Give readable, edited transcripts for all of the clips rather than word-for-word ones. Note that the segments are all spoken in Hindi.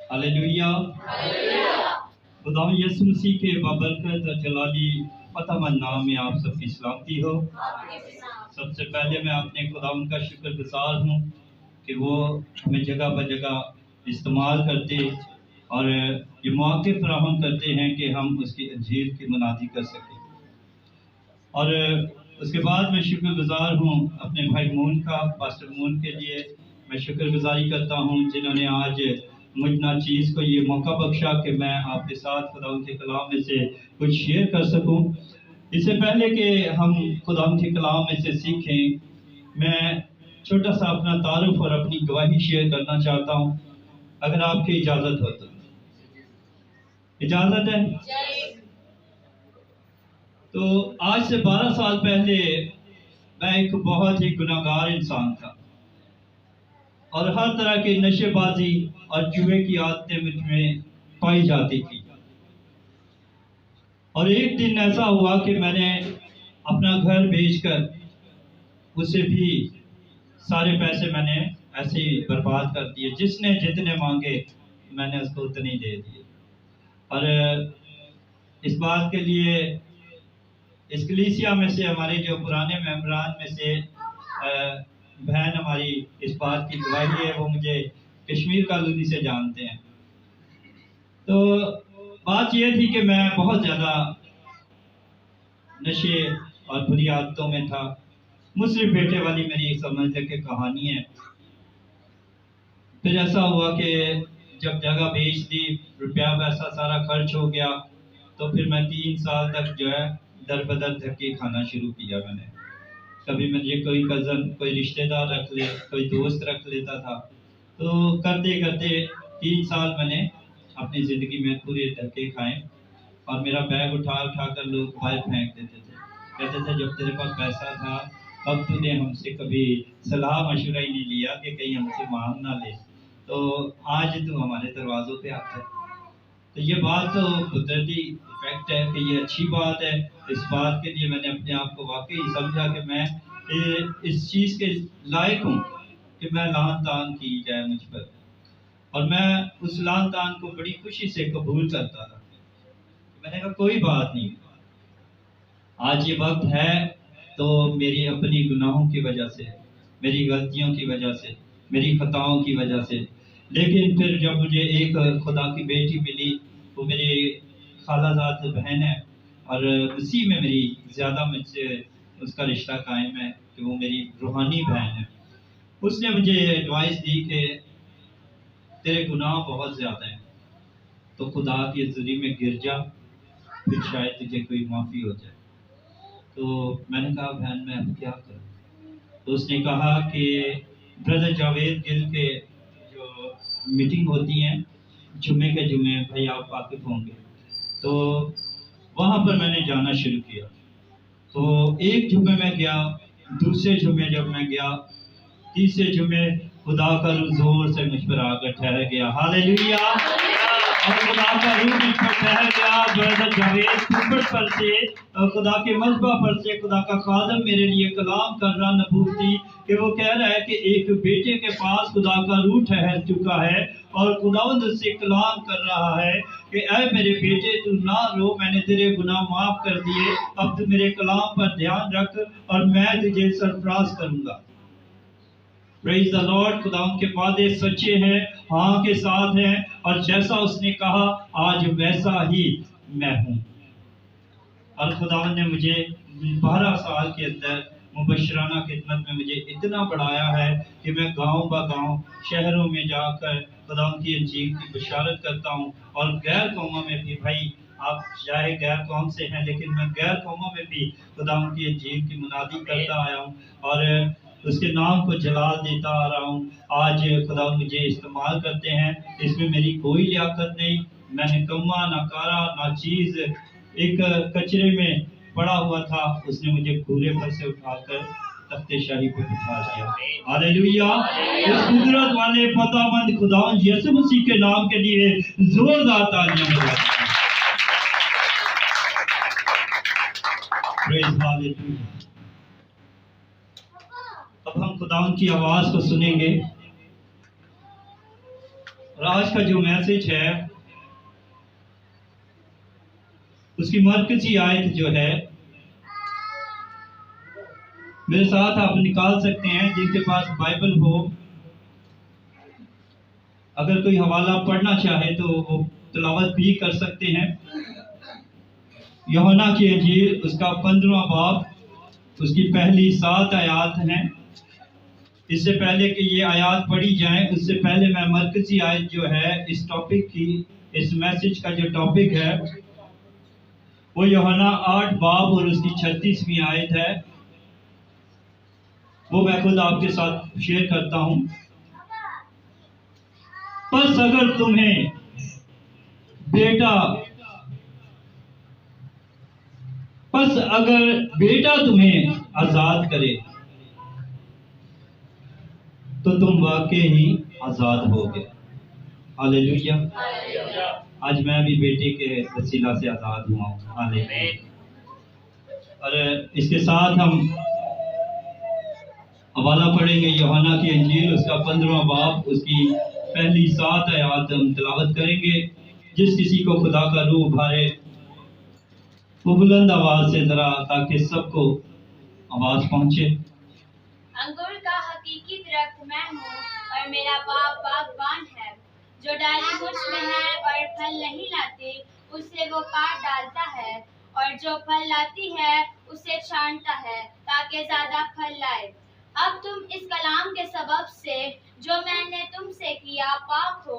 हालेलुया। खुदा यीशु मसीह के बाबरकत और जलाली फतहमंद नाम में आप सबकी सलामती हो। सबसे पहले मैं अपने खुदा का शुक्रगुजार हूँ कि वो हमें जगह पर जगह इस्तेमाल करते और ये मौके फराहम करते हैं कि हम उसकी अंजील की मुनादी कर सकें। और उसके बाद मैं शुक्रगुजार हूँ अपने भाई मून का, पास्टर मून के लिए मैं शुक्रगुजारी करता हूँ जिन्होंने आज मुझ नाचीज़ को ये मौका बख्शा कि मैं आपके साथ खुदा के कलाम में से कुछ शेयर कर सकूं। इससे पहले कि हम खुदा के कलाम में से सीखें, मैं छोटा सा अपना तारुफ और अपनी गवाही शेयर करना चाहता हूं, अगर आपकी इजाज़त हो तो। इजाज़त है? तो आज से 12 साल पहले मैं एक बहुत ही गुनाहगार इंसान था और हर तरह की नशेबाजी और जुए की आदतें मुझ में पाई जाती थी। और एक दिन ऐसा हुआ कि मैंने अपना घर बेचकर उसे भी सारे पैसे मैंने ऐसे ही बर्बाद कर दिए। जिसने जितने मांगे मैंने उसको उतने ही दे दिए। और इस बात के लिए इस कलीसिया में से हमारे जो पुराने मेंबरान में से बहन हमारी इस बात की गवाही है, वो मुझे कश्मीर कॉलोनी से जानते हैं। तो बात यह थी कि मैं बहुत ज़्यादा नशे और बुरी आदतों में था। मुस्लिम बेटे वाली मेरी समझ के कहानी है। फिर ऐसा हुआ कि जब जगह बेच दी, रुपया पैसा सारा खर्च हो गया, तो फिर मैं 3 साल तक जो है दर बदर धक्के खाना शुरू किया। मैंने कभी मुझे कोई कज़न, कोई रिश्तेदार रख ले, कोई दोस्त रख लेता था। तो करते करते 3 साल मैंने अपनी ज़िंदगी में पूरे धक्के खाए और मेरा बैग उठा उठा कर लोग बाहर फेंक देते थे। कहते थे जब तेरे पास पैसा था अब तूने हमसे कभी सलाह मशवरा ही नहीं लिया कि कहीं हमसे मांग ना ले, तो आज तू हमारे दरवाज़ों पे आता है। तो ये बात तो कुदरती इफेक्ट है कि ये अच्छी बात है। इस बात के लिए मैंने अपने आप को वाकई समझा कि मैं इस चीज़ के लायक हूँ कि मैं लान तान की जाए मुझ पर, और मैं उस लान तान को बड़ी खुशी से कबूल करता था। मैंने कहा कोई बात नहीं, आज ये वक्त है तो मेरी अपनी गुनाहों की वजह से, मेरी गलतियों की वजह से, मेरी खताओं की वजह से। लेकिन फिर जब मुझे एक खुदा की बेटी मिली, वो मेरी खालाजाद बहन है और उसी में मेरी ज़्यादा मुझसे उसका रिश्ता कायम है कि वो मेरी रूहानी बहन है। उसने मुझे एडवाइस दी कि तेरे गुनाह बहुत ज़्यादा हैं, तो खुदा की हज़ूरी में गिर जा, फिर शायद तुझे कोई माफ़ी हो जाए। तो मैंने कहा बहन मैं अब क्या करूं? तो उसने कहा कि ब्रदर जावेद गिल के जो मीटिंग होती हैं जुमे के जुमे, भाई आप वाकिफ होंगे, तो वहाँ पर मैंने जाना शुरू किया। तो एक जुमे में गया, दूसरे जुमे जब मैं गया, तीसरे जुमे खुदा का रूह जोर से मुझ पर आकर ठहर गया। हालेलुया। और खुदा का रूह मुझ पर ठहर गया। ब्रदर जावेद ऊपर पर से, खुदा के मज़बा पर से खुदा का खादम मेरे लिए कलाम कर रहा नबूती कि वो कह रहा है कि एक बेटे के पास खुदा का रूह ठहर चुका है और खुदावंद उससे कलाम कर रहा है कि ऐ मेरे बेटे तू ना रो, मैंने तेरे गुनाह माफ कर दिए, अब तू मेरे कलाम पर ध्यान रख और मैं तुझे सरफराज करूंगा। Praise the Lord. खुदा के वादे सच्चे हैं, हाँ के साथ हैं, और जैसा उसने कहा आज वैसा ही मैं हूँ। और खुदा ने मुझे 12 साल के अंदर मुबशराना खिदमत में मुझे इतना बढ़ाया है कि मैं गांव ब गांव शहरों में जाकर खुदा की अंजील की बशारत करता हूँ। और गैर कौमों में भी, भाई आप चाहे गैर कौम से हैं, लेकिन मैं गैर कौमों में भी खुदा की अंजील की मुनादी करता आया हूँ और उसके नाम को जलाल देता आ रहा हूँ। आज खुदा मुझे इस्तेमाल करते हैं, इसमें मेरी कोई लियाकत नहीं। मैं निकम्मा, नाकारा, नाचीज़, एक कचरे में पड़ा हुआ था, उसने मुझे घूरे पर से उठाकर तख्ते शाही पर बिठा दिया। हालेलुया। इस कुदरत वाले फतामंद खुदा यीशु मसीह के नाम के लिए जोरदार तालियां बजाएं। Praise hallelujah. अब हम खुदा की आवाज को सुनेंगे और आज का जो मैसेज है उसकी मरकजी आयत जो है, मेरे साथ आप निकाल सकते हैं जिनके पास बाइबल हो। अगर कोई हवाला पढ़ना चाहे तो वो तिलावत भी कर सकते हैं। यूहन्ना की इंजील उसका 15वां बाब, उसकी पहली 7 आयात हैं। इससे पहले कि ये आयात पढ़ी जाए उससे पहले मैं मरकजी आयत जो है इस टॉपिक की, इस मैसेज का जो टॉपिक है वो यूहन्ना 8 बाब और उसकी 36वीं आयत है, वो मैं खुद आपके साथ शेयर करता हूं। बस अगर तुम्हें बेटा तुम्हें आजाद करे तो तुम वाकई ही आजाद होगे। हालेलुया। आज मैं भी बेटे के वसीला से आजाद हुआ हूँ। हालेलुया। और इसके साथ हम हवाला पढ़ेंगे यूहन्ना की इंजील उसका 15वां बाब, उसकी पहली 7 आयत हम तिलावत करेंगे। जिस किसी को खुदा का रूह भरे वो बुलंद आवाज से जरा, ताकि सबको आवाज पहुंचे। अंगूर का हकीकी दरख्त मैं हूँ और मेरा बाप बागबान है। जो डाली मुझ में है और फल नहीं लाती उसे वो काट डालता है, और जो फल लाती है उसे छांटता है ताकि ज्यादा फल लाए। अब तुम इस कलाम के सबब से जो मैंने तुमसे किया पाक हो।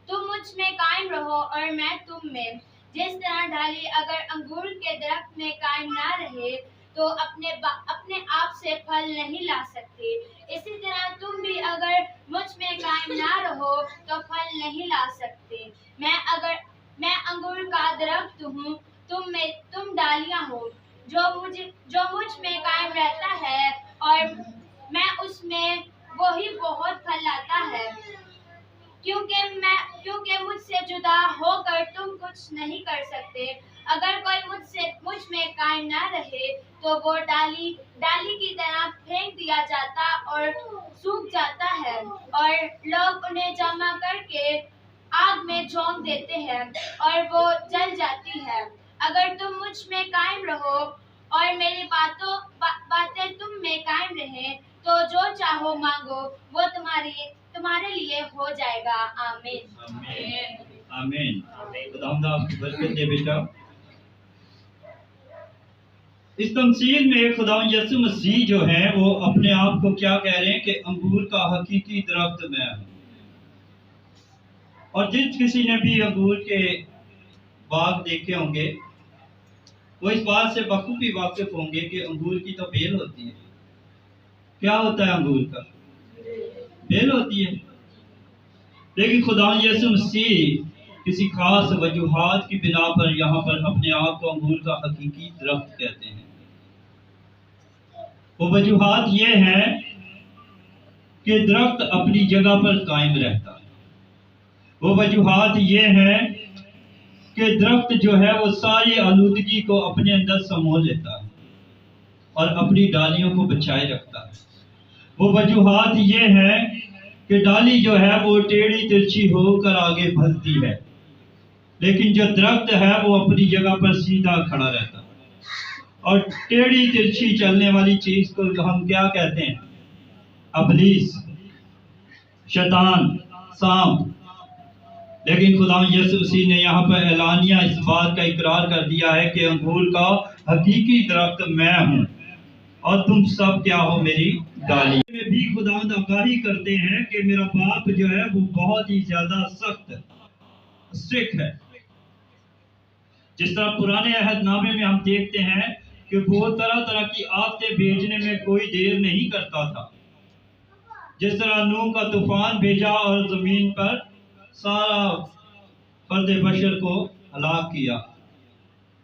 तुम मुझ में कायम रहो और मैं तुम में। जिस तरह डाली अगर अंगूर के दरख्त में कायम ना रहे तो अपने आप से फल नहीं ला सकते, इसी तरह तुम भी अगर मुझ में कायम ना रहो तो फल नहीं ला सकते। मैं अंगूर का दरख्त हूँ, तुम डालियां हो। जो मुझ में कायम रहता है और मैं उसमें, वो ही बहुत फल लाता है, क्योंकि मुझसे जुदा होकर तुम कुछ नहीं कर सकते। अगर कोई मुझ में कायम ना रहे तो वो डाली की तरह फेंक दिया जाता और सूख जाता है, और लोग उन्हें जमा करके आग में झोंक देते हैं और वो जल जाती है। अगर तुम मुझ में कायम रहो और मेरी बातें तुम में कायम रहे तो जो चाहो मांगो वो तुम्हारे लिए हो जाएगा। आमीन। आमीन। खुदावंद आपकी बरकत दे बेटा। इस तमसील में खुदावंद यीशु मसीह जो है वो अपने आप को क्या कह रहे हैं कि अंगूर का हकीकी दरख्त मैं हूं। और जिस किसी ने भी अंगूर के बाग देखे होंगे वो इस बात से बखूबी वाकिफ होंगे कि अंगूर की तो बेल होती है। क्या होता है अंगूर का? बेल होती है। लेकिन खुदावंद यीशु मसीह किसी खास वजूहात की बिना पर यहाँ पर अपने आप को अंगूर का हकीकी दरख्त कहते हैं। वो वजूहात ये है कि दरख्त अपनी जगह पर कायम रहता है। वो वजूहात ये है कि दरख्त जो है वो सारी आलूदगी को अपने अंदर समो लेता है और अपनी डालियों को बचाए रखता है। वो वजूहात ये है कि डाली जो है वो टेढ़ी तिरछी होकर आगे बढ़ती है, लेकिन जो दरख्त है वो अपनी जगह पर सीधा खड़ा रहता है। और टेढ़ी तिरछी चलने वाली चीज को हम क्या कहते हैं? अबलीस, शैतान, सांप। लेकिन खुदा यीशु मसीह ने यहाँ पर एलानिया इस बात का इकरार कर दिया है कि अंगूर का हकीकी दरख्त मैं हूँ और तुम सब क्या हो? मेरी डाली। में भी खुदा आगाही करते हैं कि मेरा बाप जो है वो बहुत ही ज्यादा सख्त, स्ट्रिक्ट है। जिस तरह पुराने अहदनामे में हम देखते हैं कि वो तरह तरह की आफतें भेजने में कोई देर नहीं करता था। जिस तरह नूह का तूफान भेजा और जमीन पर सारा फर्द बशर को हलाक किया।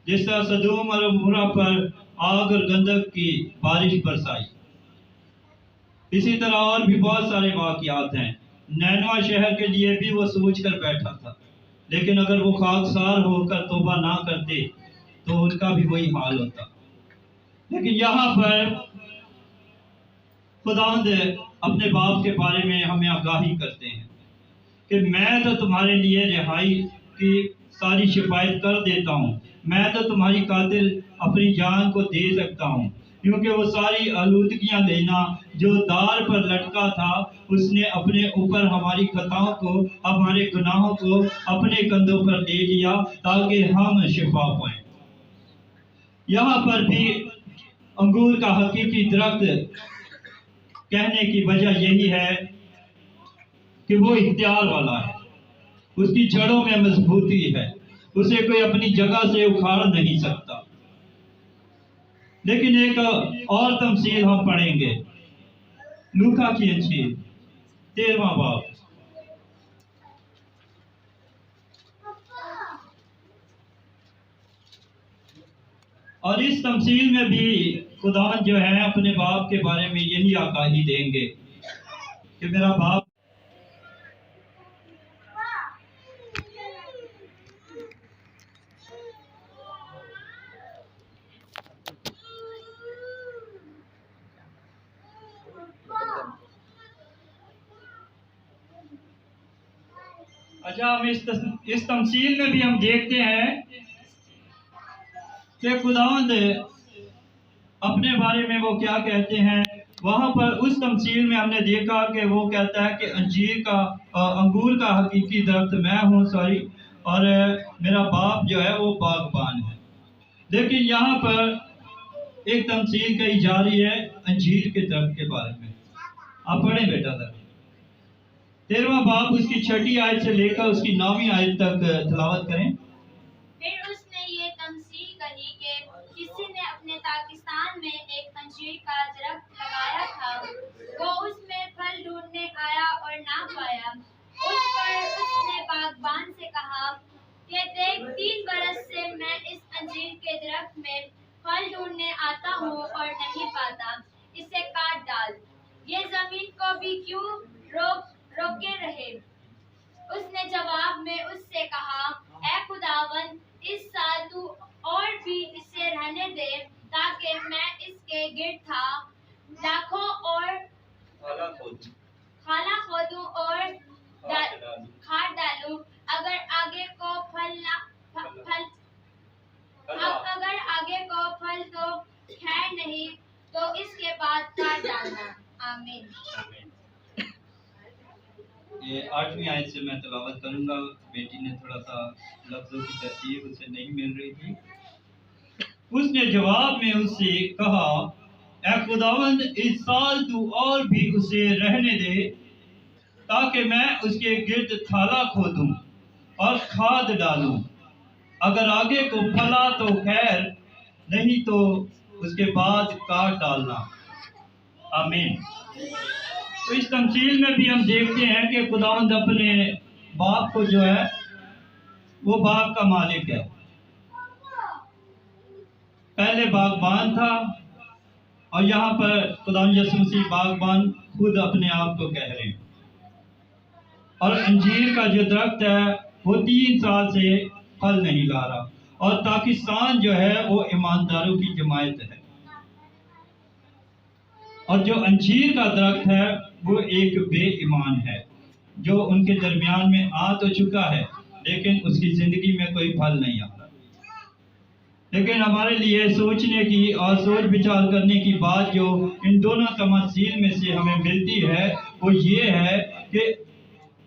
जिस तरह सदूम और अमोरा पर आग और गंधक की बारिश बरसाई। इसी तरह और भी बहुत सारे वाकयात हैं। नैनवा शहर के लिए भी वो सोच कर बैठा था, लेकिन अगर वो खाकसार होकर तौबा ना करते तो उनका भी वही हाल होता। लेकिन यहाँ पर खुदावंद अपने बाप के बारे में हमें आगाही करते हैं कि मैं तो तुम्हारे लिए रिहाई की सारी शिफायत कर देता हूँ, मैं तो तुम्हारी खातिर अपनी जान को दे सकता हूँ, क्योंकि वो सारी आलूदगियां लेना जो दार पर लटका था, उसने अपने ऊपर हमारी खताओं को, हमारे गुनाहों को अपने कंधों पर ले लिया ताकि हम शिफा पाएं। यहाँ पर भी अंगूर का हकीकी दरख्त कहने की वजह यही है कि वो इख्तियार वाला है, उसकी जड़ों में मजबूती है, उसे कोई अपनी जगह से उखाड़ नहीं सकता। लेकिन एक और तमसील हम पढ़ेंगे, लूका की अंजील 13वां बाब। और इस तमसील में भी खुदावंद जो है अपने बाप के बारे में यही आगाही देंगे कि मेरा बाप अच्छा, हम इस तमसील में भी हम देखते हैं कि खुदावंद अपने बारे में वो क्या कहते हैं। वहां पर उस तमसील में हमने देखा कि वो कहता है कि अंगूर का हकीकी दरख्त मैं हूँ, और मेरा बाप जो है वो बागबान है। लेकिन यहाँ पर एक तमसील कही जा रही है अंजीर के दरख्त के बारे में। आप पढ़ें बेटा सर, 13वां बाब उसकी 6ठी आयत से लेकर उसकी 9वीं आयत तक तिलावत करें। फिर उसने ये तमसील कही कि किसी ने अपने पाकिस्तान में एक अंजीर का दरख्त लगाया था, वो उसमें फल ढूंढने आया और ना पाया। उस पर उसने बागबान से कहा कि देख, 3 बरस से मैं इस अंजीर के दरख्त में फल ढूंढने आता हूँ और नहीं पाता, इसे काट डाल, ये जमीन को भी क्यों रोके रहे। उसने जवाब में उससे कहा, ऐ खुदावंद, इस साल तू और भी इसे रहने दे, ताकि मैं इसके गिर्द लाखों और खाला खोदूं और खाद डालूं। अगर आगे को फल तो खैर नहीं, तो इसके बाद काट डालना। आमीन। ये 8वीं आयत से मैं तिलावत करूंगा। बेटी ने थोड़ा सा लफ्जों की तरतीब उसे नहीं मिल रही थी। उसने जवाब में उससे कहा, ऐ खुदावंद, इस साल तू और भी उसे रहने दे, ताकि मैं उसके गिर्द थाला खोदूं और खाद डालूं। अगर आगे को फला तो खैर, नहीं तो उसके बाद काट डालना। आमीन। तो इस तमसील में भी हम देखते हैं कि खुदावंद अपने बाप को जो है वो बाग का मालिक है। पहले बागबान था, और यहाँ पर खुदावंद यीशु मसीह बागबान खुद अपने आप को कह रहे हैं। और अंजीर का जो दरख्त है वो 3 साल से फल नहीं ला रहा, और पाकिस्तान जो है वो ईमानदारों की जमायत है। और जो अंजीर का दरख्त है वो एक बेईमान है, जो उनके दरमियान में आ तो चुका है, लेकिन उसकी जिंदगी में कोई फल नहीं आता। लेकिन हमारे लिए सोचने की और सोच विचार करने की बात जो इन दोनों तमसील में से हमें मिलती है वो ये है कि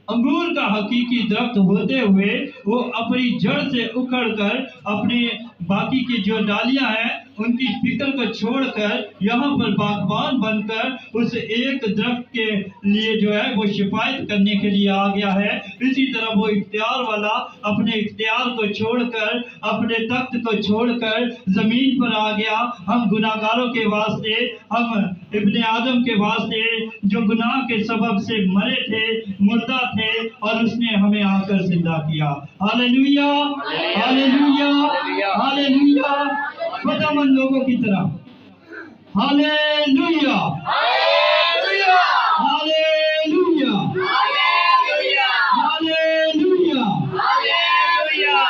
अंगूर का हकीकी दरख्त होते हुए वो अपनी जड़ से उखड़कर अपने बाकी की जो डालियां हैं उनकी फिक्र को छोड़कर यहाँ पर बागबान बनकर उस एक दरख्त के लिए जो है वो शिफायत करने के लिए आ गया है। इसी तरह वो इख्तियार वाला अपने इख्तियार को छोड़कर, अपने तख्त को छोड़कर जमीन पर आ गया। हम गुनाहगारों के वास्ते, हम इब्ने आदम के वास्ते जो गुनाह के सबब से मरे थे, मुर्दा थे, और उसने हमें आकर जिंदा किया। Hallelujah, hallelujah, hallelujah. खुदावंद लोगों की तरह hallelujah, hallelujah, hallelujah, hallelujah, hallelujah.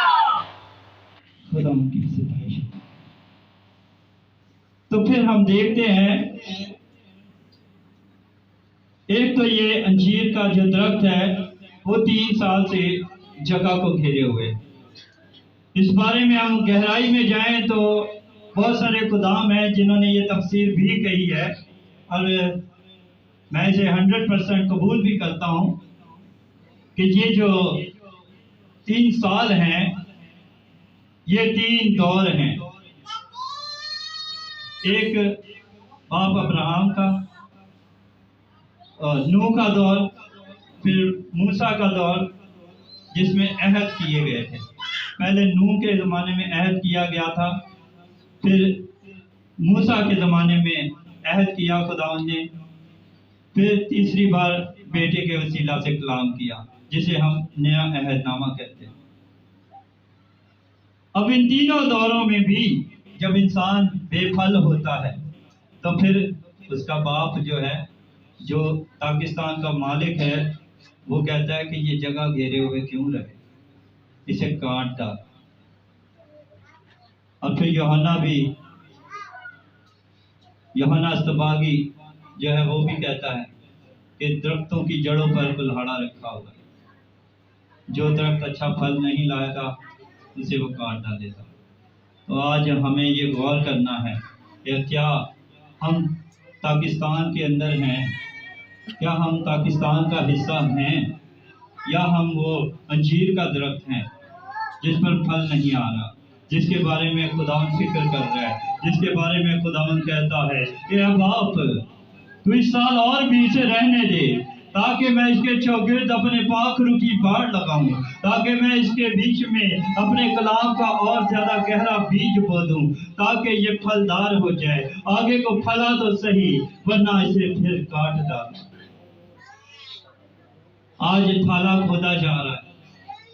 खुदावंद की सिफारिश। तो फिर हम देखते हैं, एक तो ये अंजीर का जो दरख्त है वो 3 साल से जगह को घेरे हुए। इस बारे में हम गहराई में जाएं तो बहुत सारे खुदाम हैं जिन्होंने ये तफसीर भी कही है, और मैं इसे 100% कबूल भी करता हूँ कि ये जो 3 साल हैं ये 3 दौर हैं। एक बाप अब्राहम का, नूह का दौर, फिर मूसा का दौर जिसमें अहद किए गए थे। पहले नूह के ज़माने में अहद किया गया था, फिर मूसा के ज़माने में अहद किया खुदावंद ने, फिर तीसरी बार बेटे के वसीला से कलाम किया जिसे हम नया अहदनामा कहते हैं। अब इन तीनों दौरों में भी जब इंसान बेफल होता है तो फिर उसका बाप जो है, जो पाकिस्तान का मालिक है, वो कहता है कि ये जगह घेरे हुए क्यों रहे, इसे काट डाल। और फिर यूहन्ना अस्तबागी जो है वो भी कहता है कि दरख्तों की जड़ों पर कुल्हाड़ा रखा हुआ है, जो दरख्त अच्छा फल नहीं लाएगा उसे वो काट डालेगा। तो आज हमें ये गौर करना है कि क्या हम पाकिस्तान के अंदर हैं, क्या हम पाकिस्तान का हिस्सा हैं, या हम वो अंजीर का दरख्त हैं जिस पर फल नहीं आ रहा, जिसके बारे में खुदावंद फिक्र कर रहा है, जिसके बारे में खुदावंद कहता है कि अब बाप तू इस साल और भी इसे रहने दे, ताकि मैं इसके चौगिर्द अपने पाखरू की बाढ़ लगाऊं, ताकि मैं इसके बीच में अपने कलाम का और ज्यादा गहरा बीज बो दूं, ताकि ये फलदार हो जाए। आगे को फला तो सही, वरना इसे फिर काट डाल। आज थाला खोदा जा रहा है,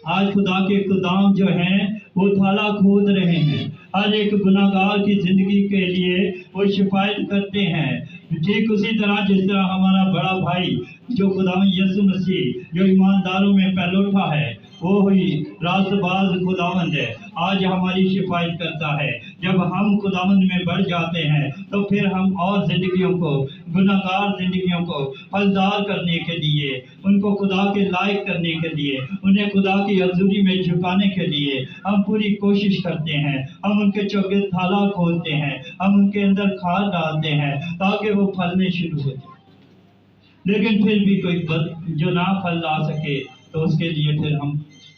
आज खुदा के खुदाम जो हैं वो थाला खोद रहे हैं। हर एक गुनाहगार की जिंदगी के लिए वो शिफायत करते हैं। ठीक उसी तरह जिस तरह हमारा बड़ा भाई जो खुदावंद यीशु मसीह जो ईमानदारों में पहलोठा है, वो ही रास्तबाज खुदावंद है, आज हमारी शिफायत करता है। जब हम खुदावंद में बढ़ जाते हैं तो फिर हम और जिंदगियों को, गुनाहगार जिंदगियों को फलदार करने के लिए, उनको खुदा के लायक करने के लिए, उन्हें खुदा की हजूरी में झुकाने के लिए हम पूरी कोशिश करते हैं। हम उनके चौके थाला खोलते हैं, हम उनके अंदर खाद डालते हैं ताकि वो फलने शुरू हो जाए। लेकिन फिर भी कोई जो ना फल ला सके तो उसके लिए फिर हम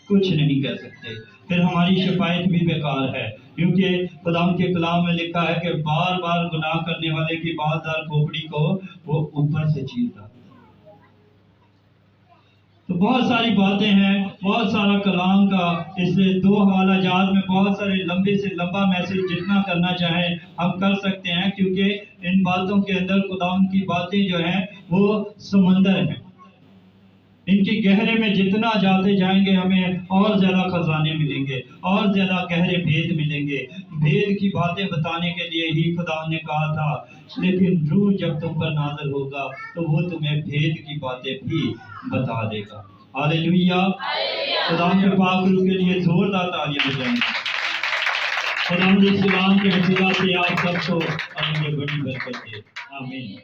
कुछ नहीं कर सकते, फिर हमारी शिफायत भी बेकार है, क्योंकि खुदा के कलाम में लिखा है कि बार बार गुनाह करने वाले की बालदार खोपड़ी को वो ऊपर से चीरता। तो बहुत सारी बातें हैं, बहुत सारा कलाम का, इसलिए 2 हवाला जात में बहुत सारे लंबे से लंबा मैसेज जितना करना चाहें हम कर सकते हैं, क्योंकि इन बातों के अंदर खुदावंद की बातें जो हैं वो समंदर हैं। इनकी गहरे में जितना जाते जाएंगे हमें और ज्यादा खजाने मिलेंगे, और ज्यादा गहरे भेद मिलेंगे। भेद की बातें बताने के लिए ही खुदा ने कहा था, लेकिन रूह जब तुम पर नाज़िल होगा तो वो तुम्हें भेद की बातें भी बता देगा। हालेलुया। खुदा के पाक रूह के लिए जोरदार तालियां बजाएंगे। खुदा इस कलाम के वसीला से आप सबको अपनी बड़ी बरकत दे। आमीन।